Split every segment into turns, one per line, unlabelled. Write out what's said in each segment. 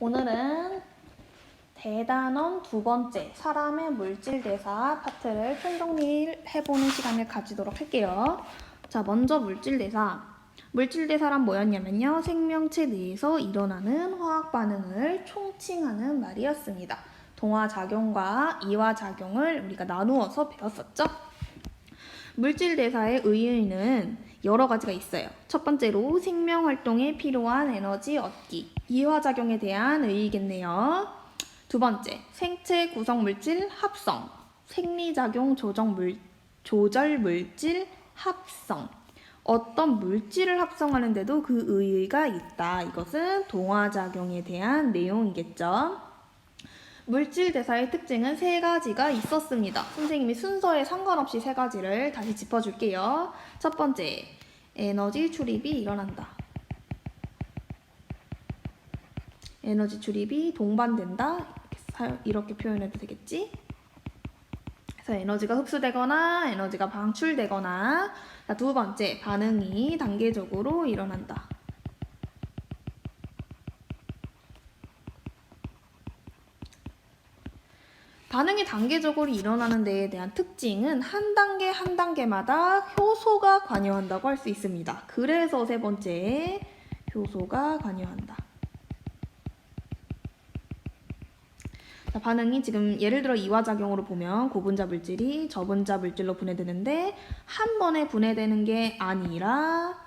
오늘은 대단원 두 번째 사람의 물질대사 파트를 총정리해보는 시간을 가지도록 할게요. 자, 먼저 물질대사. 물질대사란 뭐였냐면요. 생명체 내에서 일어나는 화학 반응을 총칭하는 말이었습니다. 동화작용과 이화작용을 우리가 나누어서 배웠었죠. 물질대사의 의의는 여러 가지가 있어요. 첫 번째로 생명활동에 필요한 에너지 얻기, 이화작용에 대한 의의겠네요. 두 번째, 생체 구성물질 합성, 생리작용 조절물질 합성. 어떤 물질을 합성하는데도 그 의의가 있다. 이것은 동화작용에 대한 내용이겠죠. 물질대사의 특징은 세 가지가 있었습니다. 선생님이 순서에 상관없이 세 가지를 다시 짚어줄게요. 첫 번째, 에너지 출입이 일어난다. 에너지 출입이 동반된다. 이렇게 표현해도 되겠지? 그래서 에너지가 흡수되거나 에너지가 방출되거나. 자, 두 번째, 반응이 단계적으로 일어난다. 반응이 단계적으로 일어나는 데에 대한 특징은 한 단계 한 단계마다 효소가 관여한다고 할 수 있습니다. 그래서 세 번째, 효소가 관여한다. 자, 반응이 지금 예를 들어 이화작용으로 보면 고분자 물질이 저분자 물질로 분해되는데 한 번에 분해되는 게 아니라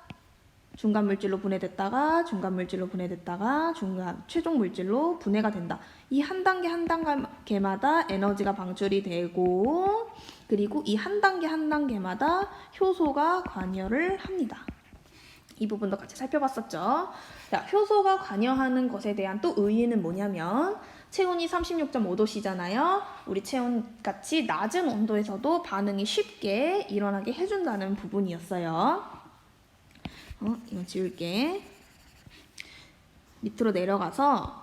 중간 물질로 분해됐다가 중간 물질로 분해됐다가 최종 물질로 분해가 된다. 이 한 단계 한 단계마다 에너지가 방출이 되고 그리고 이 한 단계 한 단계마다 효소가 관여를 합니다. 이 부분도 같이 살펴봤었죠. 자, 효소가 관여하는 것에 대한 또 의의는 뭐냐면 체온이 36.5도씨잖아요. 우리 체온같이 낮은 온도에서도 반응이 쉽게 일어나게 해준다는 부분이었어요. 이거 지울게. 밑으로 내려가서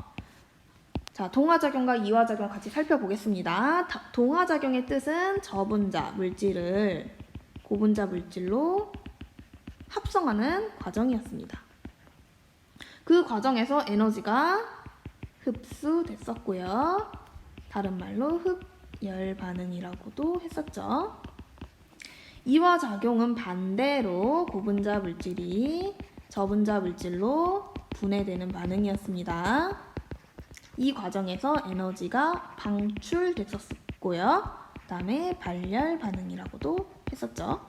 자, 동화작용과 이화작용 같이 살펴보겠습니다. 동화작용의 뜻은 저분자 물질을 고분자 물질로 합성하는 과정이었습니다. 그 과정에서 에너지가 흡수됐었고요. 다른 말로 흡열 반응이라고도 했었죠. 이화작용은 반대로 고분자 물질이 저분자 물질로 분해되는 반응이었습니다. 이 과정에서 에너지가 방출됐었고요. 그 다음에 발열 반응이라고도 했었죠.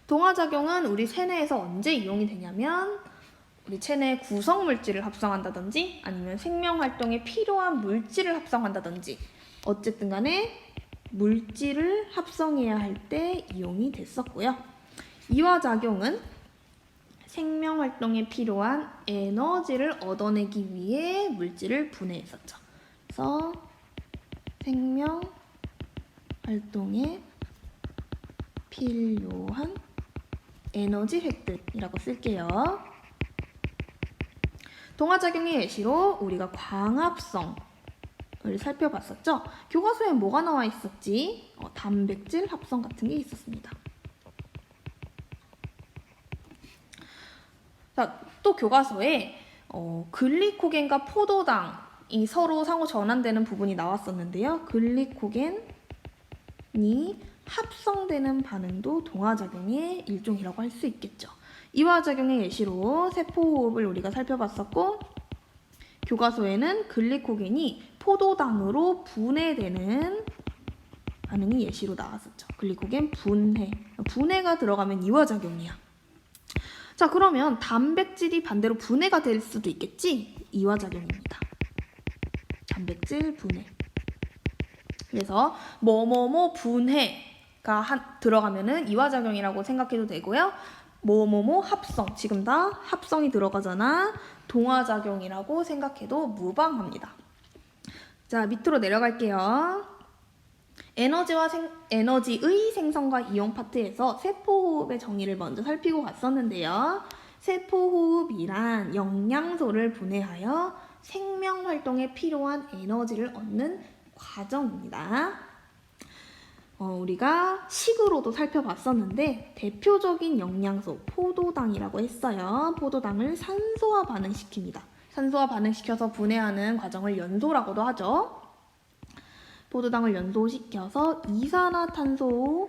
동화작용은 우리 체내에서 언제 이용이 되냐면 우리 체내 구성물질을 합성한다든지 아니면 생명활동에 필요한 물질을 합성한다든지 어쨌든 간에 물질을 합성해야 할 때 이용이 됐었고요. 이화작용은 생명활동에 필요한 에너지를 얻어내기 위해 물질을 분해했었죠. 그래서 생명활동에 필요한 에너지 획득이라고 쓸게요. 동화작용의 예시로 우리가 광합성 을 살펴봤었죠. 교과서에 뭐가 나와 있었지? 단백질 합성 같은 게 있었습니다. 자, 또 교과서에 글리코겐과 포도당이 서로 상호 전환되는 부분이 나왔었는데요. 글리코겐이 합성되는 반응도 동화작용의 일종이라고 할 수 있겠죠. 이화작용의 예시로 세포호흡을 우리가 살펴봤었고 교과서에는 글리코겐이 포도당으로 분해되는 반응이 예시로 나왔었죠. 글리코겐 분해가 들어가면 이화작용이야. 자, 그러면 단백질이 반대로 분해가 될 수도 있겠지? 이화작용입니다. 단백질 분해. 그래서 뭐뭐뭐 분해가 들어가면은 이화작용이라고 생각해도 되고요. 뭐뭐뭐 합성, 지금 다 합성이 들어가잖아. 동화작용이라고 생각해도 무방합니다. 자, 밑으로 내려갈게요. 에너지의 생성과 이용 파트에서 세포호흡의 정의를 먼저 살피고 갔었는데요. 세포호흡이란 영양소를 분해하여 생명활동에 필요한 에너지를 얻는 과정입니다. 우리가 식으로도 살펴봤었는데 대표적인 영양소 포도당이라고 했어요. 포도당을 산소와 반응시킵니다. 산소와 반응시켜서 분해하는 과정을 연소라고도 하죠. 포도당을 연소시켜서 이산화탄소의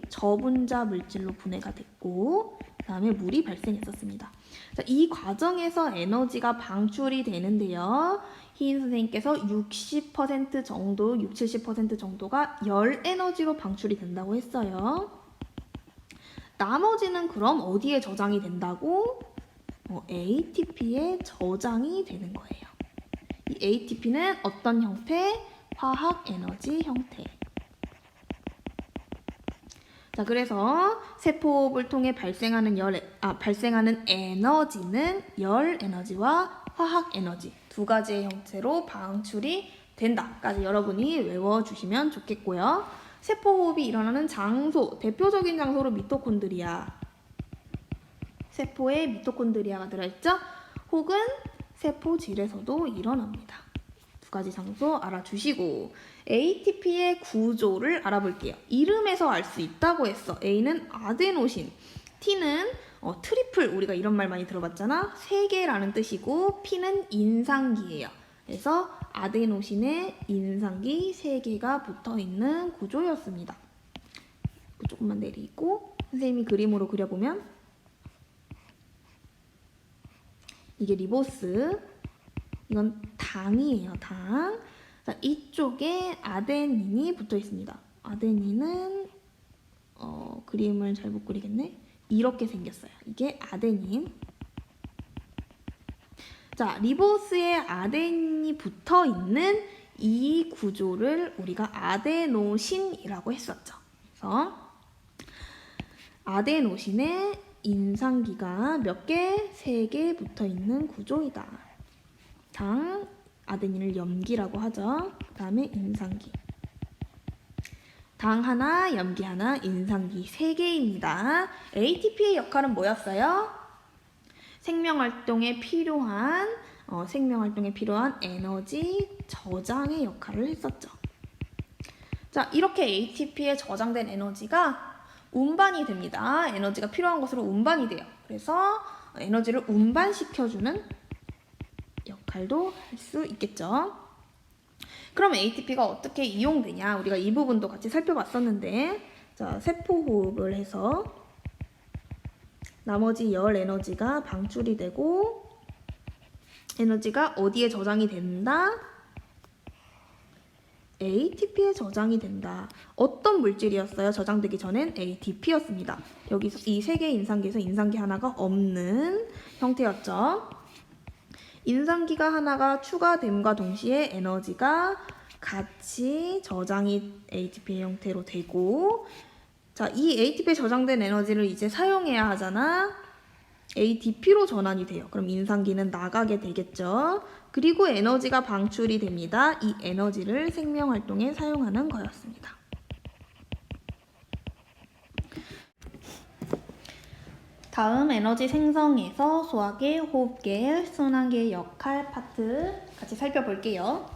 저분자 물질로 분해가 됐고 그 다음에 물이 발생했었습니다. 자, 이 과정에서 에너지가 방출이 되는데요. 희인 선생님께서 60% 정도, 60-70% 정도가 열 에너지로 방출이 된다고 했어요. 나머지는 그럼 어디에 저장이 된다고? ATP에 저장이 되는 거예요. 이 ATP는 어떤 형태? 화학 에너지 형태. 자, 그래서 세포호흡을 통해 발생하는 에너지는 열 에너지와 화학 에너지 두 가지의 형태로 방출이 된다까지 여러분이 외워주시면 좋겠고요. 세포호흡이 일어나는 장소, 대표적인 장소로 미토콘드리아. 세포에 미토콘드리아가 들어있죠? 혹은 세포질에서도 일어납니다. 두 가지 장소 알아주시고 ATP의 구조를 알아볼게요. 이름에서 알 수 있다고 했어. A는 아데노신, T는 트리플, 우리가 이런 말 많이 들어봤잖아. 3개라는 뜻이고 P는 인상기예요. 그래서 아데노신에 인상기 3개가 붙어있는 구조였습니다. 조금만 내리고 선생님이 그림으로 그려보면 이게 리보스, 이건 당이에요. 당. 자, 이쪽에 아데닌이 붙어 있습니다. 아데닌은 그림을 잘 못 그리겠네. 이렇게 생겼어요. 이게 아데닌. 자, 리보스에 아데닌이 붙어 있는 이 구조를 우리가 아데노신이라고 했었죠. 그래서 아데노신에 인상기가 몇 개? 3개 붙어 있는 구조이다. 당, 아데닌을 염기라고 하죠. 그 다음에 인상기. 당 하나, 염기 하나, 인상기 3개입니다. ATP의 역할은 뭐였어요? 생명활동에 필요한 에너지 저장의 역할을 했었죠. 자, 이렇게 ATP에 저장된 에너지가 운반이 됩니다. 에너지가 필요한 것으로 운반이 돼요. 그래서 에너지를 운반시켜주는 역할도 할 수 있겠죠. 그럼 ATP가 어떻게 이용되냐? 우리가 이 부분도 같이 살펴봤었는데, 자, 세포호흡을 해서 나머지 열 에너지가 방출이 되고 에너지가 어디에 저장이 된다? ATP에 저장이 된다. 어떤 물질이었어요? 저장되기 전엔 ATP였습니다. 여기서 이 3개의 인상기에서 인상기 하나가 없는 형태였죠. 인상기가 하나가 추가됨과 동시에 에너지가 같이 저장이 ATP의 형태로 되고, 자, 이 ATP에 저장된 에너지를 이제 사용해야 하잖아. ATP로 전환이 돼요. 그럼 인상기는 나가게 되겠죠. 그리고 에너지가 방출이 됩니다. 이 에너지를 생명활동에 사용하는 거였습니다. 다음 에너지 생성에서 소화계, 호흡계, 순환계의 역할 파트 같이 살펴볼게요.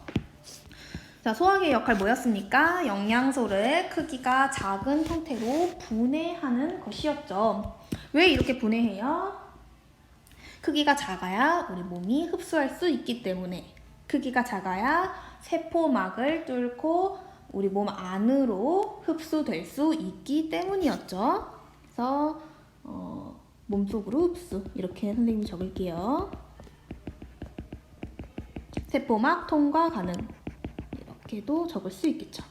자, 소화계의 역할 뭐였습니까? 영양소를 크기가 작은 형태로 분해하는 것이었죠. 왜 이렇게 분해해요? 크기가 작아야 우리 몸이 흡수할 수 있기 때문에, 크기가 작아야 세포막을 뚫고 우리 몸 안으로 흡수될 수 있기 때문이었죠. 그래서 몸속으로 흡수, 이렇게 선생님이 적을게요. 세포막 통과 가능, 이렇게도 적을 수 있겠죠.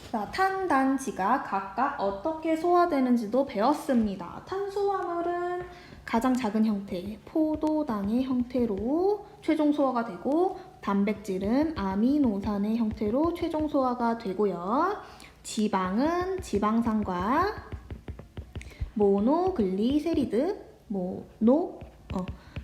자, 탄, 단, 지가 각각 어떻게 소화되는지도 배웠습니다. 탄수화물은 가장 작은 형태, 포도당의 형태로 최종 소화가 되고, 단백질은 아미노산의 형태로 최종 소화가 되고요. 지방은 지방산과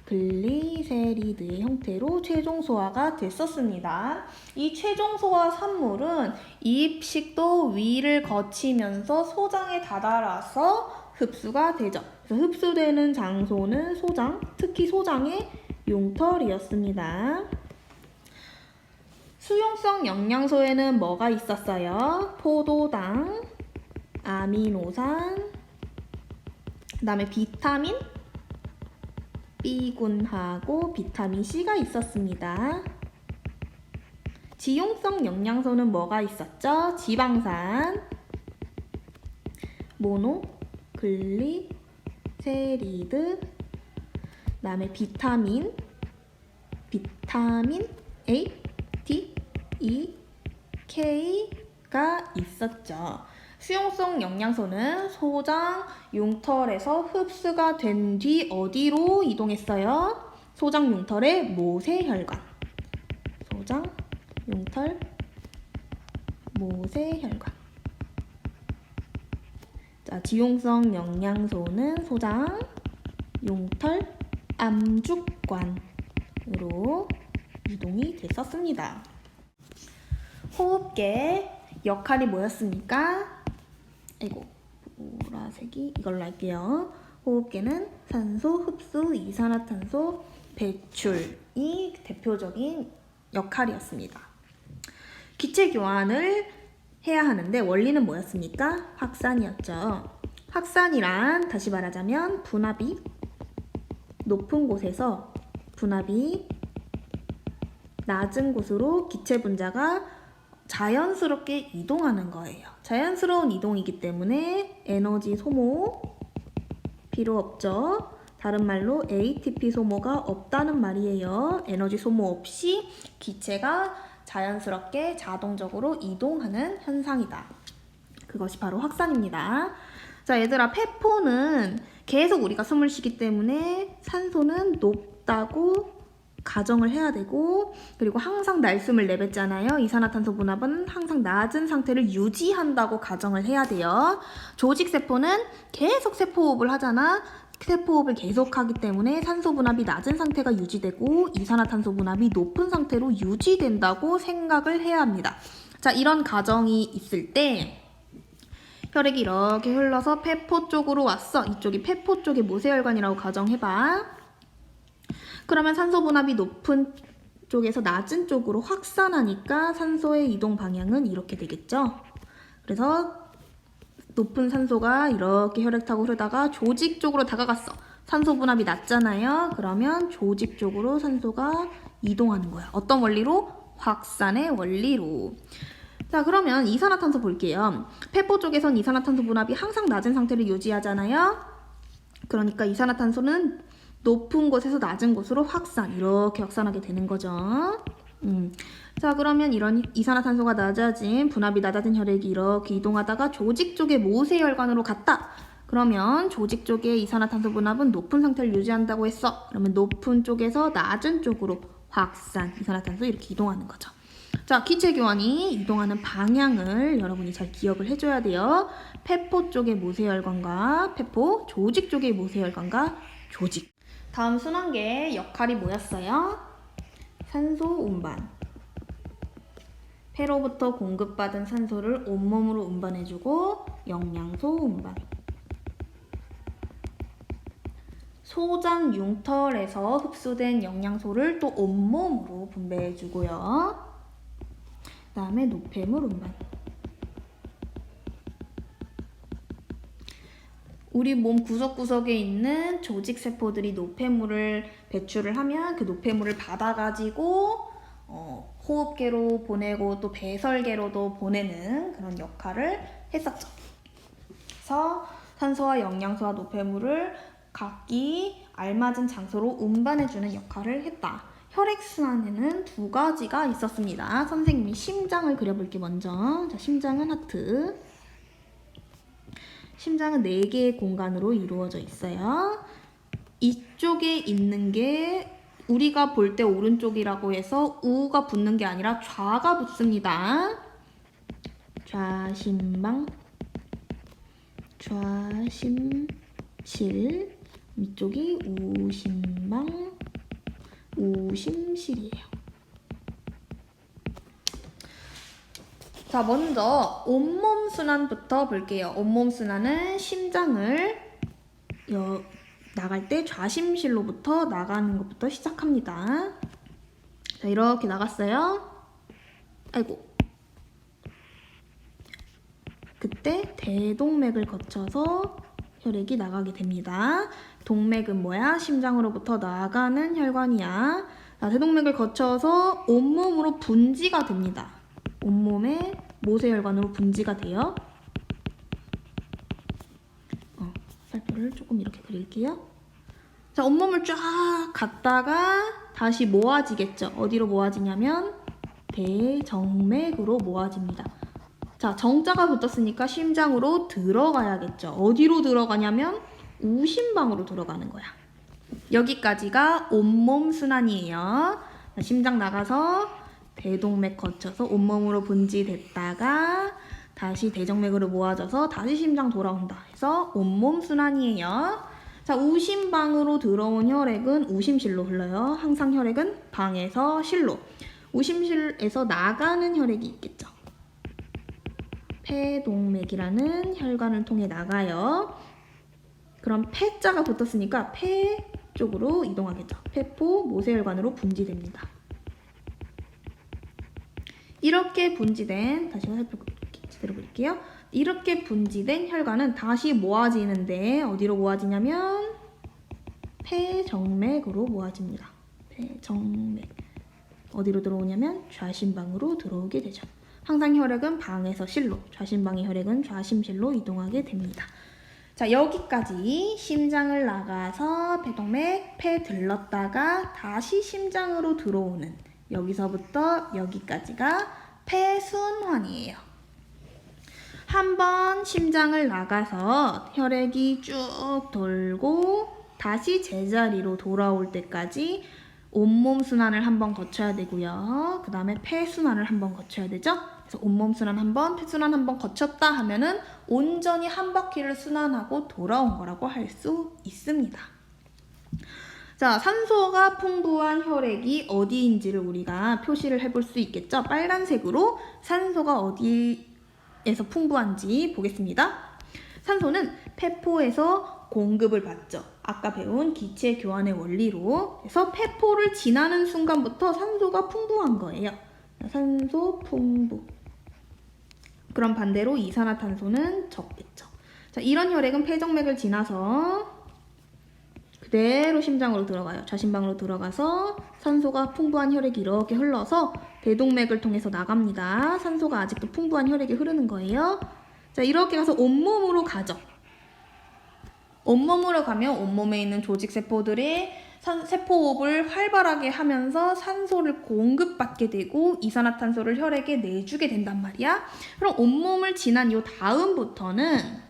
글리세리드의 형태로 최종 소화가 됐었습니다. 이 최종 소화 산물은 입식도 위를 거치면서 소장에 다다라서 흡수가 되죠. 그래서 흡수되는 장소는 소장, 특히 소장의 용털이었습니다. 수용성 영양소에는 뭐가 있었어요? 포도당, 아미노산, 그 다음에 비타민 B군하고 비타민 C가 있었습니다. 지용성 영양소는 뭐가 있었죠? 지방산, 모노글리세리드, 그 다음에 비타민 A, D, E, K가 있었죠. 수용성 영양소는 소장, 융털에서 흡수가 된 뒤 어디로 이동했어요? 소장, 융털의 모세혈관. 소장, 융털, 모세혈관. 자, 지용성 영양소는 소장, 융털, 암죽관으로 이동이 됐었습니다. 호흡계 역할이 뭐였습니까? 아이고, 보라색이 이걸로 할게요. 호흡계는 산소 흡수, 이산화탄소 배출이 대표적인 역할이었습니다. 기체 교환을 해야 하는데 원리는 뭐였습니까? 확산이었죠. 확산이란 다시 말하자면 분압이 높은 곳에서 분압이 낮은 곳으로 기체 분자가 자연스럽게 이동하는 거예요. 자연스러운 이동이기 때문에 에너지 소모 필요 없죠. 다른 말로 ATP 소모가 없다는 말이에요. 에너지 소모 없이 기체가 자연스럽게 자동적으로 이동하는 현상이다. 그것이 바로 확산입니다. 자, 얘들아, 폐포는 계속 우리가 숨을 쉬기 때문에 산소는 높다고 가정을 해야 되고, 그리고 항상 날숨을 내뱉잖아요. 이산화탄소 분압은 항상 낮은 상태를 유지한다고 가정을 해야 돼요. 조직세포는 계속 세포호흡을 하잖아. 세포호흡을 계속하기 때문에 산소 분압이 낮은 상태가 유지되고 이산화탄소 분압이 높은 상태로 유지된다고 생각을 해야 합니다. 자, 이런 가정이 있을 때 혈액이 이렇게 흘러서 폐포 쪽으로 왔어. 이쪽이 폐포 쪽의 모세혈관이라고 가정해봐. 그러면 산소 분압이 높은 쪽에서 낮은 쪽으로 확산하니까 산소의 이동 방향은 이렇게 되겠죠. 그래서 높은 산소가 이렇게 혈액 타고 흐르다가 조직 쪽으로 다가갔어. 산소 분압이 낮잖아요. 그러면 조직 쪽으로 산소가 이동하는 거야. 어떤 원리로? 확산의 원리로. 자, 그러면 이산화탄소 볼게요. 폐포 쪽에선 이산화탄소 분압이 항상 낮은 상태를 유지하잖아요. 그러니까 이산화탄소는 높은 곳에서 낮은 곳으로 이렇게 확산하게 되는 거죠. 자, 그러면 이런 이산화탄소가 낮아진, 분압이 낮아진 혈액이 이렇게 이동하다가 조직 쪽의 모세혈관으로 갔다. 그러면 조직 쪽의 이산화탄소 분압은 높은 상태를 유지한다고 했어. 그러면 높은 쪽에서 낮은 쪽으로 확산, 이산화탄소 이렇게 이동하는 거죠. 자, 기체 교환이 이동하는 방향을 여러분이 잘 기억을 해줘야 돼요. 폐포 쪽의 모세혈관과 폐포, 조직 쪽의 모세혈관과 조직. 다음 순환계의 역할이 뭐였어요? 산소 운반. 폐로부터 공급받은 산소를 온몸으로 운반해주고 영양소 운반. 소장 융털에서 흡수된 영양소를 또 온몸으로 분배해주고요. 그 다음에 노폐물 운반. 우리 몸 구석구석에 있는 조직세포들이 노폐물을 배출을 하면 그 노폐물을 받아가지고 호흡계로 보내고 또 배설계로도 보내는 그런 역할을 했었죠. 그래서 산소와 영양소와 노폐물을 각기 알맞은 장소로 운반해주는 역할을 했다. 혈액순환에는 두 가지가 있었습니다. 선생님이 심장을 그려볼게 먼저. 자, 심장은 하트. 심장은 4개의 공간으로 이루어져 있어요. 이쪽에 있는 게 우리가 볼 때 오른쪽이라고 해서 우가 붙는 게 아니라 좌가 붙습니다. 좌심방, 좌심실, 이쪽이 우심방, 우심실이에요. 자, 먼저 온몸 순환부터 볼게요. 온몸 순환은 심장을 나갈 때 좌심실로부터 나가는 것부터 시작합니다. 자, 이렇게 나갔어요. 아이고. 그때 대동맥을 거쳐서 혈액이 나가게 됩니다. 동맥은 뭐야? 심장으로부터 나가는 혈관이야. 자, 대동맥을 거쳐서 온몸으로 분지가 됩니다. 온몸에 모세혈관으로 분지가 돼요. 살표를 조금 이렇게 그릴게요. 자, 온몸을 쫙 갔다가 다시 모아지겠죠. 어디로 모아지냐면 대정맥으로 모아집니다. 자, 정자가 붙었으니까 심장으로 들어가야겠죠. 어디로 들어가냐면 우심방으로 들어가는 거야. 여기까지가 온몸 순환이에요. 심장 나가서 대동맥 거쳐서 온몸으로 분지됐다가 다시 대정맥으로 모아져서 다시 심장 돌아온다 해서 온몸 순환이에요. 자, 우심방으로 들어온 혈액은 우심실로 흘러요. 항상 혈액은 방에서 실로. 우심실에서 나가는 혈액이 있겠죠. 폐동맥이라는 혈관을 통해 나가요. 그럼 폐자가 붙었으니까 폐 쪽으로 이동하겠죠. 폐포 모세혈관으로 분지됩니다. 이렇게 분지된, 다시 제대로 볼게요. 이렇게 분지된 혈관은 다시 모아지는데 어디로 모아지냐면 폐정맥으로 모아집니다. 폐정맥. 어디로 들어오냐면 좌심방으로 들어오게 되죠. 항상 혈액은 방에서 실로, 좌심방의 혈액은 좌심실로 이동하게 됩니다. 자, 여기까지 심장을 나가서 폐동맥, 폐 들렀다가 다시 심장으로 들어오는, 여기서부터 여기까지가 폐순환이에요. 한번 심장을 나가서 혈액이 쭉 돌고 다시 제자리로 돌아올 때까지 온몸 순환을 한번 거쳐야 되고요. 그 다음에 폐순환을 한번 거쳐야 되죠. 그래서 온몸 순환 한번, 폐순환 한번 거쳤다 하면은 온전히 한 바퀴를 순환하고 돌아온 거라고 할 수 있습니다. 자, 산소가 풍부한 혈액이 어디인지를 우리가 표시를 해볼 수 있겠죠. 빨간색으로 산소가 어디에서 풍부한지 보겠습니다. 산소는 폐포에서 공급을 받죠. 아까 배운 기체 교환의 원리로. 그래서 폐포를 지나는 순간부터 산소가 풍부한 거예요. 산소 풍부. 그럼 반대로 이산화탄소는 적겠죠. 자, 이런 혈액은 폐정맥을 지나서 그대로 심장으로 들어가요. 좌심방으로 들어가서 산소가 풍부한 혈액이 이렇게 흘러서 대동맥을 통해서 나갑니다. 산소가 아직도 풍부한 혈액이 흐르는 거예요. 자, 이렇게 가서 온몸으로 가죠. 온몸으로 가면 온몸에 있는 조직세포들이 세포호흡을 활발하게 하면서 산소를 공급받게 되고 이산화탄소를 혈액에 내주게 된단 말이야. 그럼 온몸을 지난 요 다음부터는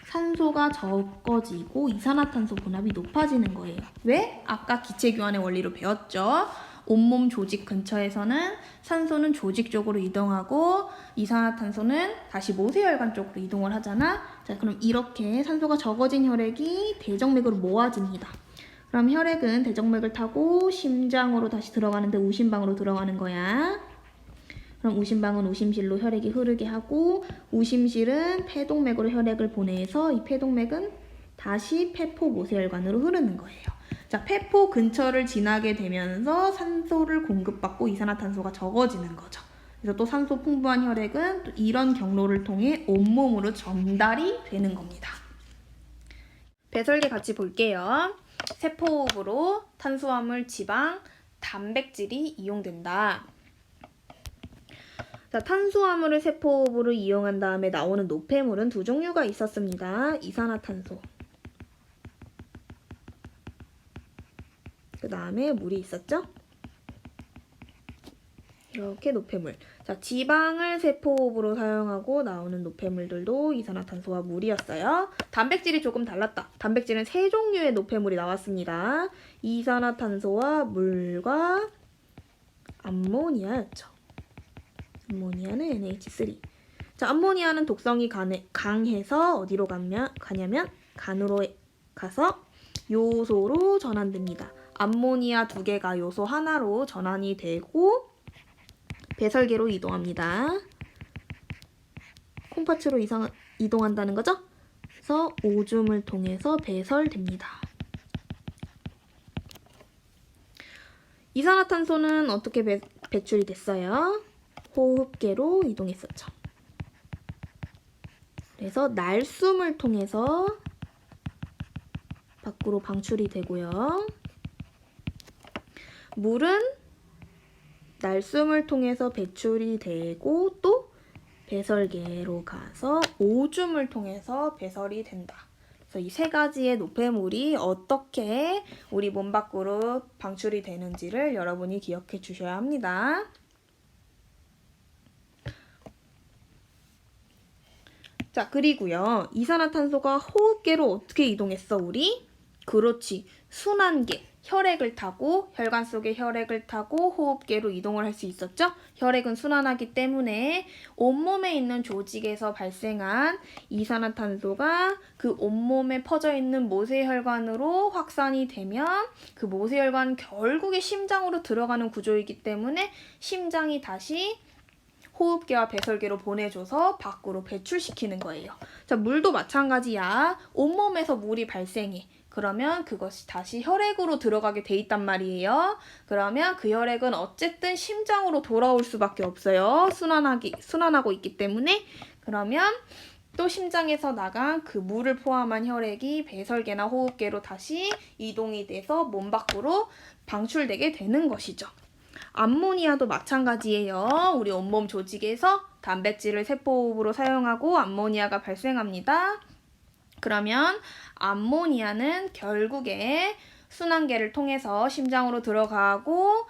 산소가 적어지고 이산화탄소 분압이 높아지는 거예요. 왜? 아까 기체교환의 원리로 배웠죠. 온몸 조직 근처에서는 산소는 조직 쪽으로 이동하고 이산화탄소는 다시 모세혈관 쪽으로 이동을 하잖아. 자, 그럼 이렇게 산소가 적어진 혈액이 대정맥으로 모아집니다. 그럼 혈액은 대정맥을 타고 심장으로 다시 들어가는데 우심방으로 들어가는 거야. 그럼 우심방은 우심실로 혈액이 흐르게 하고 우심실은 폐동맥으로 혈액을 보내서 이 폐동맥은 다시 폐포 모세혈관으로 흐르는 거예요. 자, 폐포 근처를 지나게 되면서 산소를 공급받고 이산화탄소가 적어지는 거죠. 그래서 또 산소 풍부한 혈액은 또 이런 경로를 통해 온몸으로 전달이 되는 겁니다. 배설계 같이 볼게요. 세포호흡으로 탄수화물, 지방, 단백질이 이용된다. 자, 탄수화물을 세포호흡으로 이용한 다음에 나오는 노폐물은 두 종류가 있었습니다. 이산화탄소. 그 다음에 물이 있었죠? 이렇게 노폐물. 자, 지방을 세포호흡으로 사용하고 나오는 노폐물들도 이산화탄소와 물이었어요. 단백질이 조금 달랐다. 단백질은 세 종류의 노폐물이 나왔습니다. 이산화탄소와 물과 암모니아였죠. 암모니아는 NH3. 자, 암모니아는 독성이 강해서 어디로 가냐면 간으로 가서 요소로 전환됩니다. 암모니아 2개가 요소 하나로 전환이 되고 배설계로 이동합니다. 콩팥으로 이동한다는 거죠? 그래서 오줌을 통해서 배설됩니다. 이산화탄소는 어떻게 배출이 됐어요? 호흡계로 이동했었죠. 그래서 날숨을 통해서 밖으로 방출이 되고요. 물은 날숨을 통해서 배출이 되고 또 배설계로 가서 오줌을 통해서 배설이 된다. 그래서 이 세 가지의 노폐물이 어떻게 우리 몸 밖으로 방출이 되는지를 여러분이 기억해 주셔야 합니다. 자, 그리고요. 이산화탄소가 호흡계로 어떻게 이동했어, 우리? 그렇지. 순환계. 혈액을 타고 혈관 속의 혈액을 타고 호흡계로 이동을 할 수 있었죠? 혈액은 순환하기 때문에 온몸에 있는 조직에서 발생한 이산화탄소가 그 온몸에 퍼져 있는 모세혈관으로 확산이 되면 그 모세혈관 결국에 심장으로 들어가는 구조이기 때문에 심장이 다시 호흡계와 배설계로 보내줘서 밖으로 배출시키는 거예요. 자, 물도 마찬가지야. 온몸에서 물이 발생해. 그러면 그것이 다시 혈액으로 들어가게 돼 있단 말이에요. 그러면 그 혈액은 어쨌든 심장으로 돌아올 수밖에 없어요. 순환하고 있기 때문에. 그러면 또 심장에서 나간 그 물을 포함한 혈액이 배설계나 호흡계로 다시 이동이 돼서 몸 밖으로 방출되게 되는 것이죠. 암모니아도 마찬가지예요. 우리 온몸 조직에서 단백질을 세포호흡으로 사용하고 암모니아가 발생합니다. 그러면 암모니아는 결국에 순환계를 통해서 심장으로 들어가고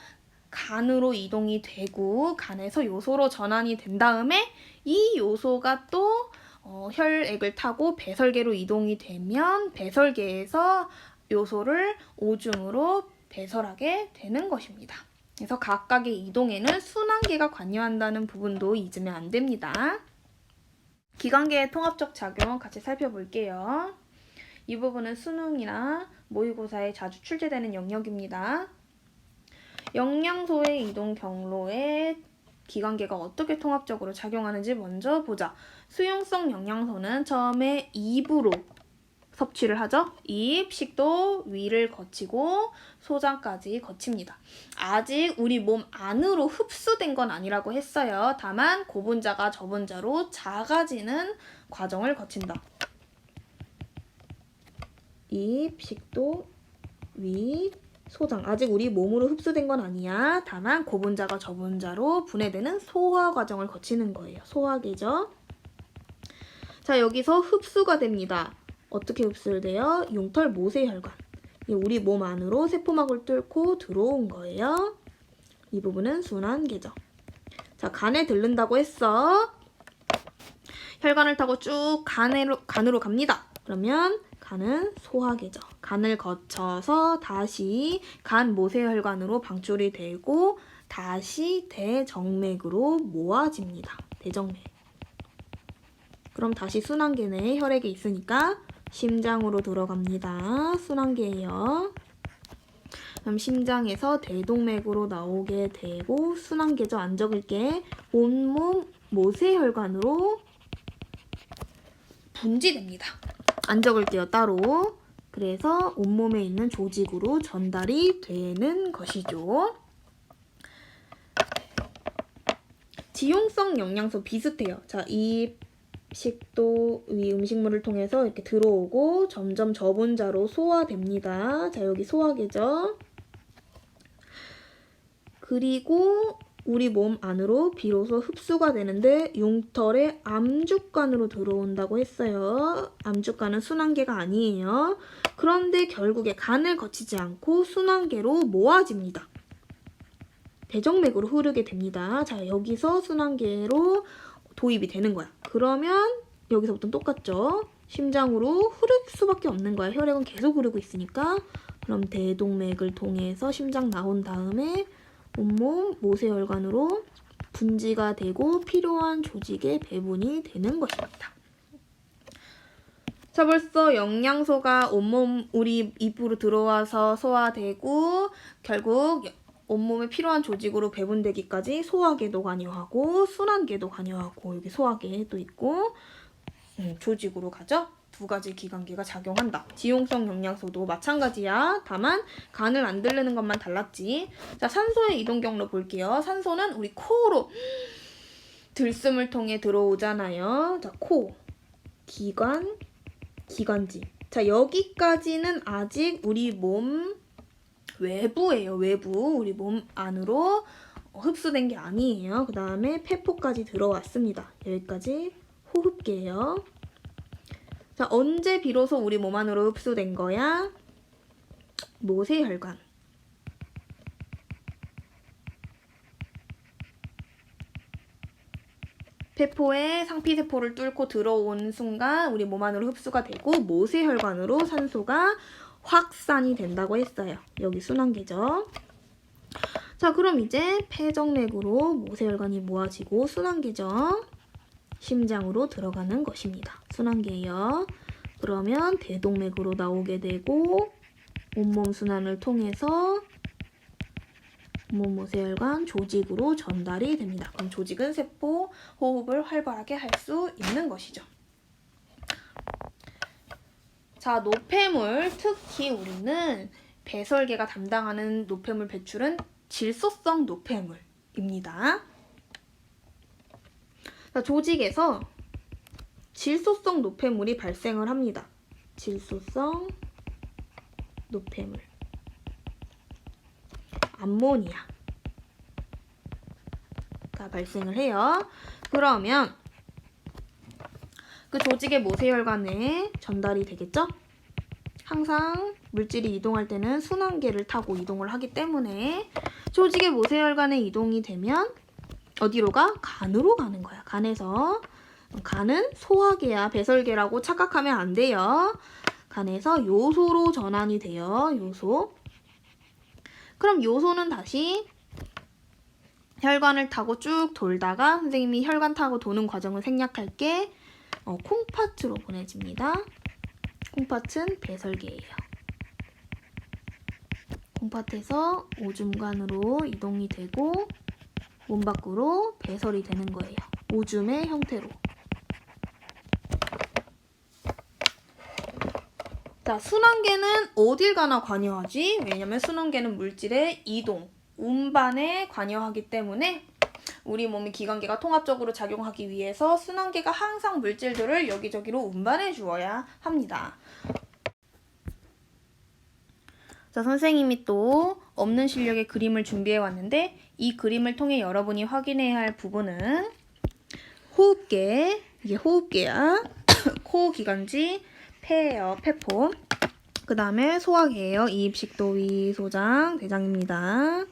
간으로 이동이 되고 간에서 요소로 전환이 된 다음에 이 요소가 또 혈액을 타고 배설계로 이동이 되면 배설계에서 요소를 오줌으로 배설하게 되는 것입니다. 그래서 각각의 이동에는 순환계가 관여한다는 부분도 잊으면 안 됩니다. 기관계의 통합적 작용 같이 살펴볼게요. 이 부분은 수능이나 모의고사에 자주 출제되는 영역입니다. 영양소의 이동 경로에 기관계가 어떻게 통합적으로 작용하는지 먼저 보자. 수용성 영양소는 처음에 입으로 섭취를 하죠. 입, 식도, 위를 거치고 소장까지 거칩니다. 아직 우리 몸 안으로 흡수된 건 아니라고 했어요. 다만 고분자가 저분자로 작아지는 과정을 거친다. 입, 식도, 위, 소장. 아직 우리 몸으로 흡수된 건 아니야. 다만 고분자가 저분자로 분해되는 소화 과정을 거치는 거예요. 소화계죠. 자, 여기서 흡수가 됩니다. 어떻게 흡수돼요? 흉털 모세혈관. 우리 몸 안으로 세포막을 뚫고 들어온 거예요. 이 부분은 순환계죠. 자, 간에 들른다고 했어. 혈관을 타고 쭉 간으로 갑니다. 그러면 간은 소화계죠. 간을 거쳐서 다시 간 모세혈관으로 방출이 되고 다시 대정맥으로 모아집니다. 대정맥. 그럼 다시 순환계 내에 혈액이 있으니까 심장으로 들어갑니다. 순환계예요. 그럼 심장에서 대동맥으로 나오게 되고 순환계죠. 안 적을게. 온몸 모세혈관으로 분지됩니다. 안 적을게요. 따로. 그래서 온몸에 있는 조직으로 전달이 되는 것이죠. 지용성 영양소 비슷해요. 자, 입, 식도, 위 음식물을 통해서 이렇게 들어오고 점점 저분자로 소화됩니다. 자, 여기 소화계죠. 그리고 우리 몸 안으로 비로소 흡수가 되는데 흉털의 암죽간으로 들어온다고 했어요. 암죽간은 순환계가 아니에요. 그런데 결국에 간을 거치지 않고 순환계로 모아집니다. 대정맥으로 흐르게 됩니다. 자, 여기서 순환계로 도입이 되는 거야. 그러면 여기서부터 똑같죠. 심장으로 흐를 수밖에 없는 거야. 혈액은 계속 흐르고 있으니까. 그럼 대동맥을 통해서 심장 나온 다음에 온몸 모세혈관으로 분지가 되고 필요한 조직에 배분이 되는 것입니다. 자, 벌써 영양소가 온몸 우리 입으로 들어와서 소화되고 결국 온몸에 필요한 조직으로 배분되기까지 소화계도 관여하고 순환계도 관여하고 여기 소화계도 있고 조직으로 가죠. 두 가지 기관계가 작용한다. 지용성 영양소도 마찬가지야. 다만 간을 안 들르는 것만 달랐지. 자, 산소의 이동 경로 볼게요. 산소는 우리 코로 들숨을 통해 들어오잖아요. 자, 코. 기관, 기관지. 자, 여기까지는 아직 우리 몸 외부예요. 외부. 우리 몸 안으로 흡수된 게 아니에요. 그 다음에 폐포까지 들어왔습니다. 여기까지 호흡기예요. 자, 언제 비로소 우리 몸 안으로 흡수된 거야? 모세혈관. 폐포에 상피세포를 뚫고 들어온 순간 우리 몸 안으로 흡수가 되고 모세혈관으로 산소가 확산이 된다고 했어요. 여기 순환계죠. 자, 그럼 이제 폐정맥으로 모세혈관이 모아지고 순환계죠. 심장으로 들어가는 것입니다. 순환계예요. 그러면 대동맥으로 나오게 되고 온몸 순환을 통해서 온몸 모세혈관 조직으로 전달이 됩니다. 그럼 조직은 세포 호흡을 활발하게 할 수 있는 것이죠. 자, 노폐물, 특히 우리는 배설계가 담당하는 노폐물 배출은 질소성 노폐물입니다. 자, 조직에서 질소성 노폐물이 발생을 합니다. 질소성 노폐물. 암모니아가 발생을 해요. 그러면 그 조직의 모세혈관에 전달이 되겠죠? 항상 물질이 이동할 때는 순환계를 타고 이동을 하기 때문에 조직의 모세혈관에 이동이 되면 어디로 가? 간으로 가는 거야. 간에서. 간은 소화계야, 배설계라고 착각하면 안 돼요. 간에서 요소로 전환이 돼요. 요소. 그럼 요소는 다시 혈관을 타고 쭉 돌다가 선생님이 혈관 타고 도는 과정을 생략할게. 콩팥으로 보내집니다. 콩팥은 배설계예요. 콩팥에서 오줌관으로 이동이 되고 몸 밖으로 배설이 되는 거예요. 오줌의 형태로. 자, 순환계는 어딜 가나 관여하지? 왜냐면 순환계는 물질의 이동, 운반에 관여하기 때문에 우리 몸의 기관계가 통합적으로 작용하기 위해서 순환계가 항상 물질들을 여기저기로 운반해 주어야 합니다. 자, 선생님이 또 없는 실력의 그림을 준비해 왔는데 이 그림을 통해 여러분이 확인해야 할 부분은 호흡계, 이게 호흡계야. 코 기관지, 폐예요, 폐포. 그 다음에 소화계예요. 이입, 식도, 위, 소장, 대장입니다.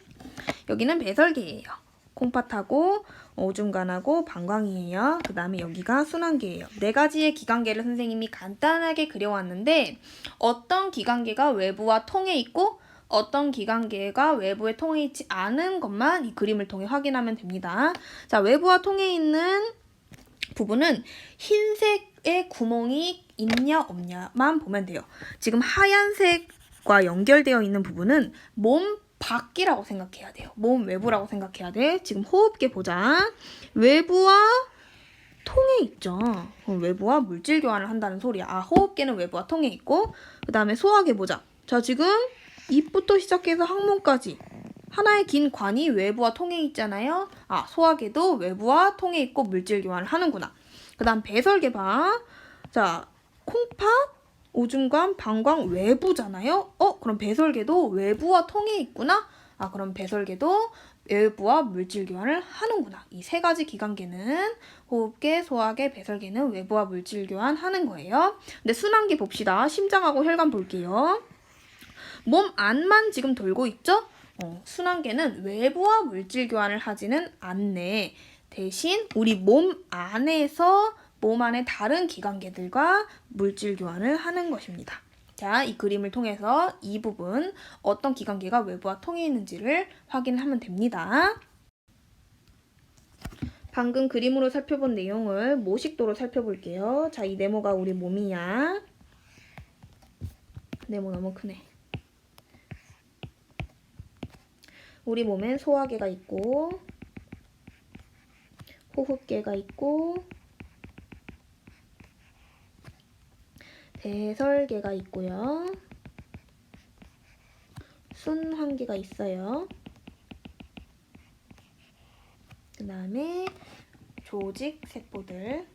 여기는 배설계예요. 콩팥하고 오줌관하고 방광이에요. 그 다음에 여기가 순환계예요. 4가지의 기관계를 선생님이 간단하게 그려왔는데 어떤 기관계가 외부와 통해 있고 어떤 기관계가 외부에 통해 있지 않은 것만 이 그림을 통해 확인하면 됩니다. 자, 외부와 통해 있는 부분은 흰색의 구멍이 있냐 없냐만 보면 돼요. 지금 하얀색과 연결되어 있는 부분은 몸 밖이라고 생각해야 돼요. 몸 외부라고 생각해야 돼. 지금 호흡계 보자. 외부와 통해 있죠. 외부와 물질 교환을 한다는 소리야. 아, 호흡계는 외부와 통해 있고 그 다음에 소화계 보자. 자, 지금 입부터 시작해서 항문까지 하나의 긴 관이 외부와 통해 있잖아요. 아, 소화계도 외부와 통해 있고 물질 교환을 하는구나. 그 다음 배설계 봐. 자, 콩팥, 오줌관, 방광 외부잖아요. 그럼 배설계도 외부와 통해 있구나. 아, 그럼 배설계도 외부와 물질 교환을 하는구나. 이 3가지 기관계는 호흡계, 소화계, 배설계는 외부와 물질 교환하는 거예요. 근데 순환계 봅시다. 심장하고 혈관 볼게요. 몸 안만 지금 돌고 있죠? 순환계는 외부와 물질 교환을 하지는 않네. 대신 우리 몸 안에서 몸 안의 다른 기관계들과 물질 교환을 하는 것입니다. 자, 이 그림을 통해서 이 부분 어떤 기관계가 외부와 통해 있는지를 확인하면 됩니다. 방금 그림으로 살펴본 내용을 모식도로 살펴볼게요. 자, 이 네모가 우리 몸이야. 네모 너무 크네. 우리 몸엔 소화계가 있고 호흡계가 있고 배설계가 있고요. 순환계가 있어요. 그 다음에 조직 세포들.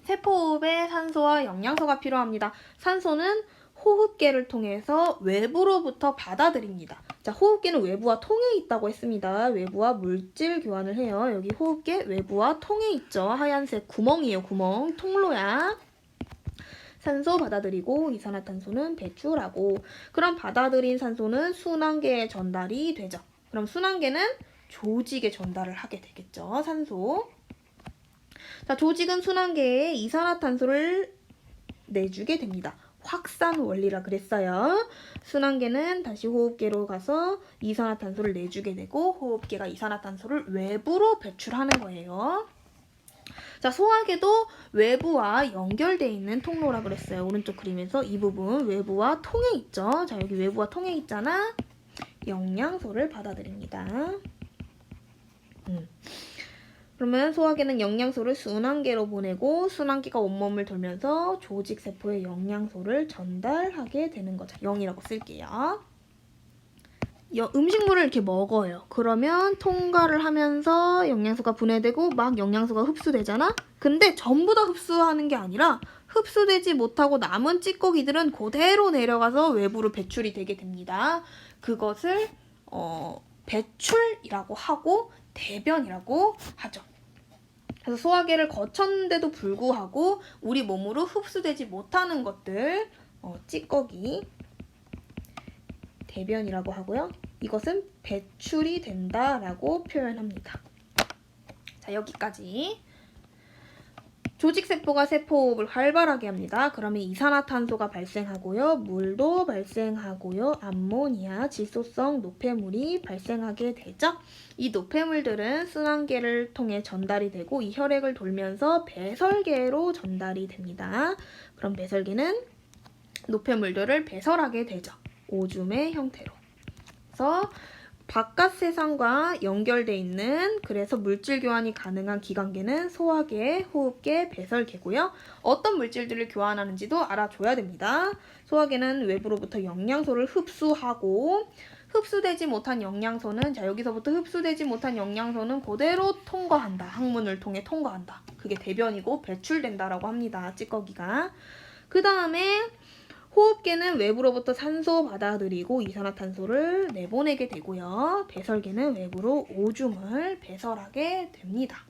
세포호흡에 산소와 영양소가 필요합니다. 산소는 호흡기를 통해서 외부로부터 받아들입니다. 자, 호흡기는 외부와 통에 있다고 했습니다. 외부와 물질 교환을 해요. 여기 호흡기 외부와 통에 있죠. 하얀색 구멍이에요. 구멍, 통로야. 산소 받아들이고 이산화탄소는 배출하고, 그럼 받아들인 산소는 순환계에 전달이 되죠. 그럼 순환계는 조직에 전달을 하게 되겠죠. 산소. 자, 조직은 순환계에 이산화탄소를 내주게 됩니다. 확산 원리라 그랬어요. 순환계는 다시 호흡계로 가서 이산화탄소를 내주게 되고, 호흡계가 이산화탄소를 외부로 배출하는 거예요. 자, 소화계도 외부와 연결되어 있는 통로라 그랬어요. 오른쪽 그림에서 이 부분 외부와 통에 있죠. 자, 여기 외부와 통에 있잖아. 영양소를 받아들입니다. 그러면 소화계는 영양소를 순환계로 보내고, 순환기가 온몸을 돌면서 조직 세포에 영양소를 전달하게 되는 거죠. 0이라고 쓸게요. 음식물을 이렇게 먹어요. 그러면 통과를 하면서 영양소가 분해되고 막 영양소가 흡수되잖아? 근데 전부 다 흡수하는 게 아니라 흡수되지 못하고 남은 찌꺼기들은 그대로 내려가서 외부로 배출이 되게 됩니다. 그것을 배출이라고 하고 대변이라고 하죠. 그래서 소화계를 거쳤는데도 불구하고 우리 몸으로 흡수되지 못하는 것들, 찌꺼기, 대변이라고 하고요. 이것은 배출이 된다라고 표현합니다. 자, 여기까지. 조직세포가 세포호흡을 활발하게 합니다. 그러면 이산화탄소가 발생하고요. 물도 발생하고요. 암모니아, 질소성 노폐물이 발생하게 되죠. 이 노폐물들은 순환계를 통해 전달이 되고 이 혈액을 돌면서 배설계로 전달이 됩니다. 그럼 배설계는 노폐물들을 배설하게 되죠. 오줌의 형태로. 그래서 바깥 세상과 연결되어 있는, 그래서 물질 교환이 가능한 기관계는 소화계, 호흡계, 배설계고요. 어떤 물질들을 교환하는지도 알아줘야 됩니다. 소화계는 외부로부터 영양소를 흡수하고, 흡수되지 못한 영양소는, 자, 여기서부터 흡수되지 못한 영양소는 그대로 통과한다. 항문을 통해 통과한다. 그게 대변이고 배출된다라고 합니다. 찌꺼기가. 그 다음에 호흡계는 외부로부터 산소 받아들이고 이산화탄소를 내보내게 되고요. 배설계는 외부로 오줌을 배설하게 됩니다.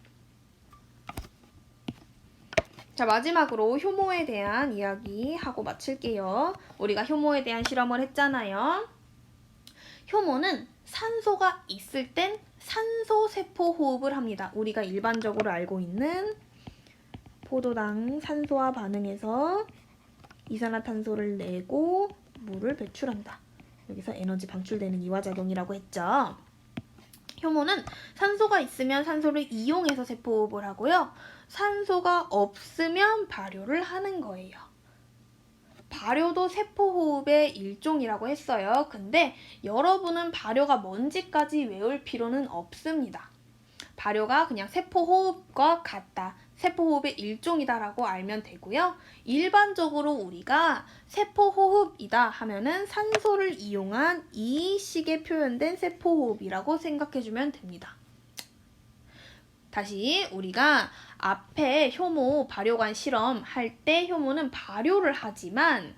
자, 마지막으로 효모에 대한 이야기 하고 마칠게요. 우리가 효모에 대한 실험을 했잖아요. 효모는 산소가 있을 땐 산소세포 호흡을 합니다. 우리가 일반적으로 알고 있는 포도당 산소와 반응해서 이산화탄소를 내고 물을 배출한다. 여기서 에너지 방출되는 이화작용이라고 했죠. 효모는 산소가 있으면 산소를 이용해서 세포호흡을 하고요. 산소가 없으면 발효를 하는 거예요. 발효도 세포호흡의 일종이라고 했어요. 근데 여러분은 발효가 뭔지까지 외울 필요는 없습니다. 발효가 그냥 세포호흡과 같다. 세포호흡의 일종이다라고 알면 되고요. 일반적으로 우리가 세포호흡이다 하면은 산소를 이용한 이 식의 표현된 세포호흡이라고 생각해주면 됩니다. 다시 우리가 앞에 효모 발효관 실험 할 때 효모는 발효를 하지만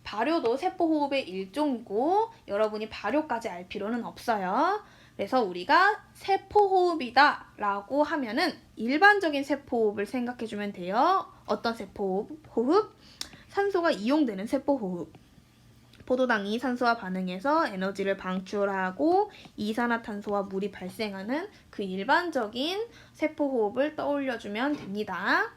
발효도 세포호흡의 일종이고 여러분이 발효까지 알 필요는 없어요. 그래서 우리가 세포호흡이다 라고 하면은 일반적인 세포호흡을 생각해주면 돼요. 어떤 세포호흡? 산소가 이용되는 세포호흡. 포도당이 산소와 반응해서 에너지를 방출하고 이산화탄소와 물이 발생하는 그 일반적인 세포호흡을 떠올려주면 됩니다.